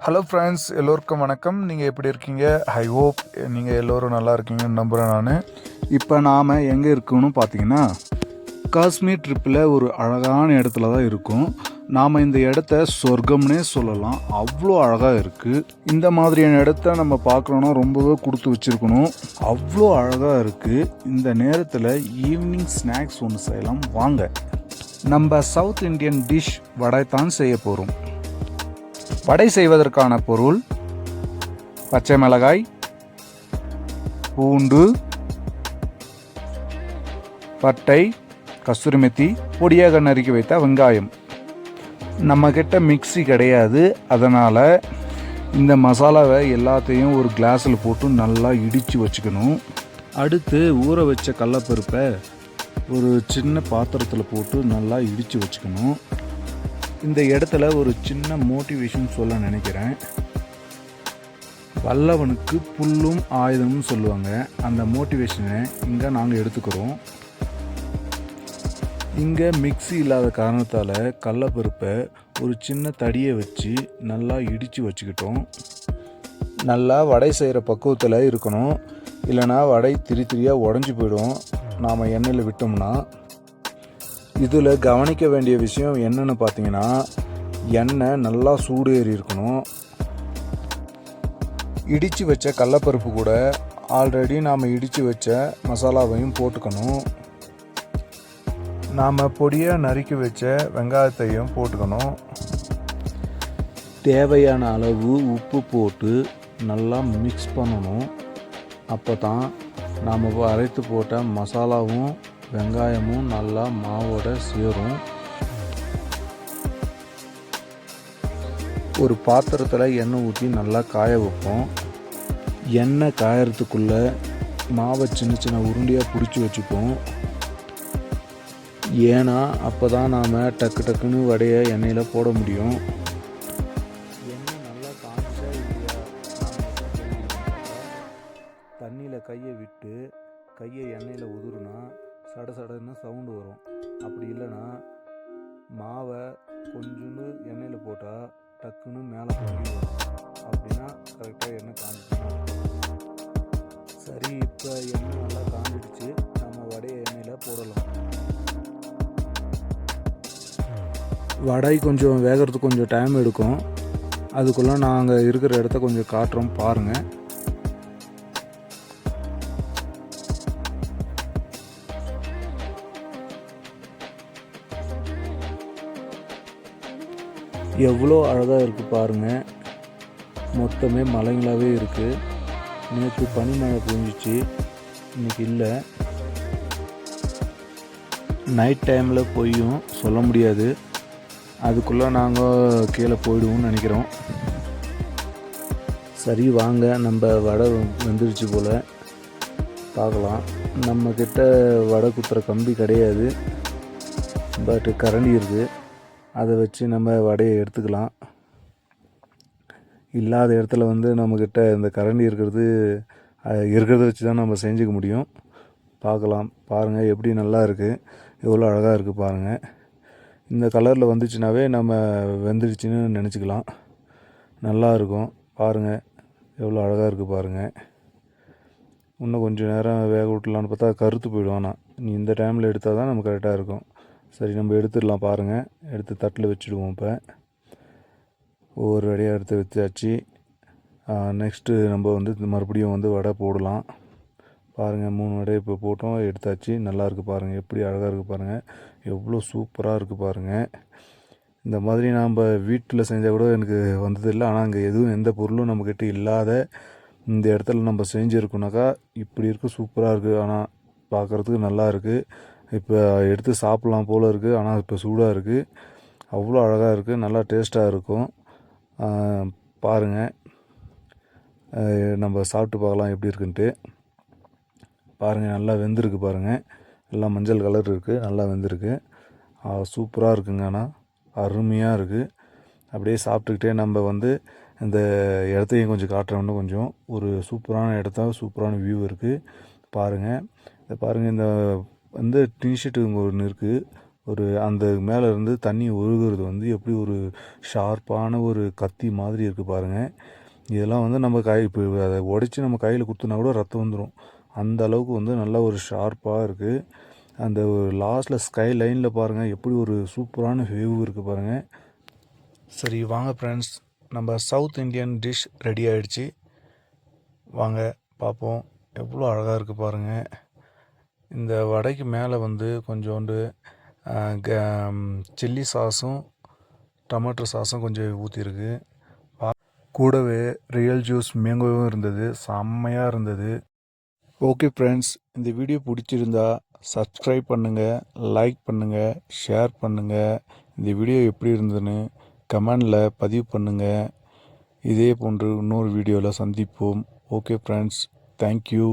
Hello friends, எல்லோருக்கும் வணக்கம். நீங்கள் எப்படி இருக்கீங்க? ஐ ஹோப் நீங்கள் எல்லோரும் நல்லா இருக்கீங்கன்னு நம்புகிறேன். நான் இப்போ நாம் எங்கே இருக்கோன்னு பார்த்தீங்கன்னா, காஷ்மீர் ட்ரிப்பில் ஒரு அழகான இடத்துல தான் இருக்கும். நாம் இந்த இடத்த சொர்க்கம்னே சொல்லலாம். அவ்வளோ அழகாக இருக்குது. இந்த மாதிரியான இடத்த நம்ம பார்க்குறோன்னா ரொம்பவே கொடுத்து வச்சுருக்கணும். அவ்வளோ அழகாக இருக்குது. இந்த நேரத்தில் ஈவினிங் ஸ்நாக்ஸ் ஒன்று செய்யலாம் வாங்க. நம்ம சவுத் இந்தியன் டிஷ் வடை தான் செய்ய போகிறோம். வடை செய்வதற்கான பொருள்: பச்சை மிளகாய், பூண்டு, பட்டை, கஸ்தூரி மெத்தி, பொடியாக நறுக்கி வைத்த வெங்காயம். நம்மக்கிட்ட மிக்ஸி கிடையாது, அதனால் இந்த மசாலாவை எல்லாத்தையும் ஒரு கிளாஸில் போட்டு நல்லா இடித்து வச்சுக்கணும். அடுத்து ஊற வச்ச கடலப்பருப்பை ஒரு சின்ன பாத்திரத்தில் போட்டு நல்லா இடித்து வச்சுக்கணும். இந்த இடத்துல ஒரு சின்ன மோட்டிவேஷன் சொல்ல நினைக்கிறேன். வல்லவனுக்கு புல்லும் ஆயுதம்னு சொல்லுவாங்க. அந்த மோட்டிவேஷனை இங்கே நாங்கள் எடுத்துக்கிறோம். இங்கே மிக்ஸி இல்லாத காரணத்தால் கடலப்பருப்பை ஒரு சின்ன தடியை வச்சு நல்லா இடித்து வச்சுக்கிட்டோம். நல்லா வடை செய்கிற பக்குவத்தில் இருக்கணும், இல்லைனா வடை திரியாக உடஞ்சி போயிடும் நாம் எண்ணெயில் விட்டோம்னா. இதில் கவனிக்க வேண்டிய விஷயம் என்னென்னு பார்த்தீங்கன்னா, எண்ணெய் நல்லா சூடு ஏறி இருக்கணும். இடித்து வச்ச கடலப்பருப்பு கூட ஆல்ரெடி நாம் இடித்து வச்ச மசாலாவையும் போட்டுக்கணும். நாம் பொடியாக நறுக்கி வச்ச வெங்காயத்தையும் போட்டுக்கணும். தேவையான அளவு உப்பு போட்டு நல்லா மிக்ஸ் பண்ணணும். அப்போ தான் நாம் அரைத்து போட்ட மசாலாவும் வெங்காயமும் நல்லா மாவோட சேரும். ஒரு பாத்திரத்தில் எண்ணெய் ஊற்றி நல்லா காய வைப்போம். எண்ணெய் காயறதுக்குள்ளே மாவை சின்ன சின்ன உருண்டையாக பிடிச்சி வச்சுப்போம். ஏன்னா அப்போ தான் நாம் டக்கு டக்குன்னு வடையை எண்ணெயில் போட முடியும். எண்ணெய் நல்லா காய்ச்சா இல்லையா, தண்ணியில் கையை விட்டு கையை எண்ணெயில் உதுருனா சட சடன்னு சவுண்டு வரும். அப்படி இல்லைன்னா மாவை கொஞ்சோண்டு எண்ணெயில் போட்டால் டக்குன்னு மேலே பொங்கி வரும். அப்படின்னா கரெக்டாக எண்ணெய் காஞ்சிக்கணும். சரி, இப்போ எண்ணெய் நல்லா காஞ்சிடுச்சு. நம்ம வடையை எண்ணெயில் போடலாம். வடை கொஞ்சம் வேகிறதுக்கு கொஞ்சம் டைம் எடுக்கும். அதுக்குள்ளே நாங்கள் இருக்கிற இடத்த கொஞ்சம் காட்டுறோம் பாருங்கள். எவ்வளோ அழகாக இருக்குது பாருங்கள். மொத்தமே மலைங்களாகவே இருக்குது. நேற்று பனிமழை பெஞ்சிச்சு, இன்றைக்கி இல்லை. நைட் டைமில் போயும் சொல்ல முடியாது. அதுக்குள்ளே நாங்கள் கீழே போயிடுவோம்னு நினைக்கிறோம். சரி வாங்க, நம்ம வடை வந்துருச்சு போல் பார்க்கலாம். நம்மக்கிட்ட வடை குத்துற கம்பி கிடையாது, பட் கரண்டி இருக்குது. அதை வச்சு நம்ம வடையை எடுத்துக்கலாம். இல்லாத இடத்துல நம்மக்கிட்ட இந்த கரண்டி இருக்கிறத வச்சு தான் நம்ம செஞ்சுக்க முடியும். பார்க்கலாம் பாருங்கள், எப்படி நல்லா இருக்குது, எவ்வளோ அழகாக இருக்குது பாருங்கள். இந்த கலரில் வந்துச்சுனாவே நம்ம வெந்துடுச்சின்னு நினச்சிக்கலாம். நல்லா இருக்கும் பாருங்கள், எவ்வளோ அழகாக இருக்குது பாருங்கள். இன்னும் கொஞ்சம் நேரம் வேக விட்டலான்னு பார்த்தா கருத்து போயிடும். ஆனால் நீ இந்த டைமில் எடுத்தால் தான் நம்ம கரெக்டாக இருக்கும். சரி, நம்ம எடுத்துடலாம் பாருங்கள். எடுத்து தட்டில் வச்சுடுவோம். இப்போ ஒவ்வொரு வடையாக எடுத்து வச்சாச்சு. நெக்ஸ்ட்டு நம்ம மறுபடியும் வடை போடலாம். பாருங்கள், 3 வடையை இப்போ போட்டோம், எடுத்தாச்சு. நல்லாயிருக்கு பாருங்கள், எப்படி அழகாக இருக்குது பாருங்கள், எவ்வளோ சூப்பராக இருக்குது பாருங்கள். இந்த மாதிரி நாம் வீட்டில் செஞ்சால் கூட எனக்கு வந்ததில்லை. ஆனால் அங்கே எதுவும் எந்த பொருளும் நம்மக்கிட்ட இல்லாத இந்த இடத்துல நம்ம செஞ்சுருக்கோனாக்கா இப்படி இருக்குது, சூப்பராக இருக்குது. ஆனால் பார்க்குறதுக்கு நல்லா இருக்குது. இப்போ எடுத்து சாப்பிட்லாம் போல் இருக்குது. ஆனால் இப்போ சூடாக இருக்குது. அவ்வளோ அழகாக இருக்குது, நல்லா டேஸ்ட்டாக இருக்கும். பாருங்கள், நம்ம சாப்பிட்டு பார்க்கலாம் எப்படி இருக்குன்ட்டு. பாருங்கள், நல்லா வெந்திருக்கு பாருங்கள். எல்லாம் மஞ்சள் கலர் இருக்குது, நல்லா வெந்திருக்கு. சூப்பராக இருக்குங்க. ஆனால் அருமையாக இருக்குது. அப்படியே சாப்பிட்டுக்கிட்டே நம்ம இந்த இடத்தையும் கொஞ்சம் காட்டுறோம்னு கொஞ்சம் ஒரு சூப்பரான இடத்த, சூப்பரான வியூ இருக்குது பாருங்கள். இதை பாருங்கள், இந்த டிஷர்ட்டு ஒன்று இருக்குது, ஒரு அந்த மேலே இருந்து தண்ணி ஒழுகுறது வந்து எப்படி ஒரு ஷார்ப்பான ஒரு கத்தி மாதிரி இருக்குது பாருங்கள். இதெல்லாம் வந்து நம்ம இப்போ அதை உடச்சி நம்ம கையில் குத்துனா கூட ரத்தம் வந்துடும். அந்த அளவுக்கு வந்து நல்லா ஒரு ஷார்ப்பாக இருக்குது. அந்த ஒரு லாஸ்ட்டில் ஸ்கை லைனில் பாருங்கள் எப்படி ஒரு சூப்பரான வியூ இருக்குது பாருங்கள். சரி வாங்க ஃப்ரெண்ட்ஸ், நம்ம சவுத் இந்தியன் டிஷ் ரெடி ஆகிடுச்சு. வாங்க பார்ப்போம். எவ்வளோ அழகாக இருக்குது பாருங்கள். இந்த வடைக்கு மேலே வந்து கொஞ்சோண்டு சில்லி சாஸும் டொமேட்டோ சாஸும் கொஞ்சம் ஊற்றிருக்கு. கூடவே ரியல் ஜூஸ் மேங்கோவும் இருந்தது. செம்மையாக இருந்தது. ஓகே ஃப்ரெண்ட்ஸ், இந்த வீடியோ பிடிச்சிருந்தா சப்ஸ்கிரைப் பண்ணுங்கள், லைக் பண்ணுங்கள், ஷேர் பண்ணுங்கள். இந்த வீடியோ எப்படி இருந்ததுன்னு கமெண்டில் பதிவு பண்ணுங்கள். இதே போன்று இன்னொரு வீடியோவில் சந்திப்போம். Okay friends, thank you.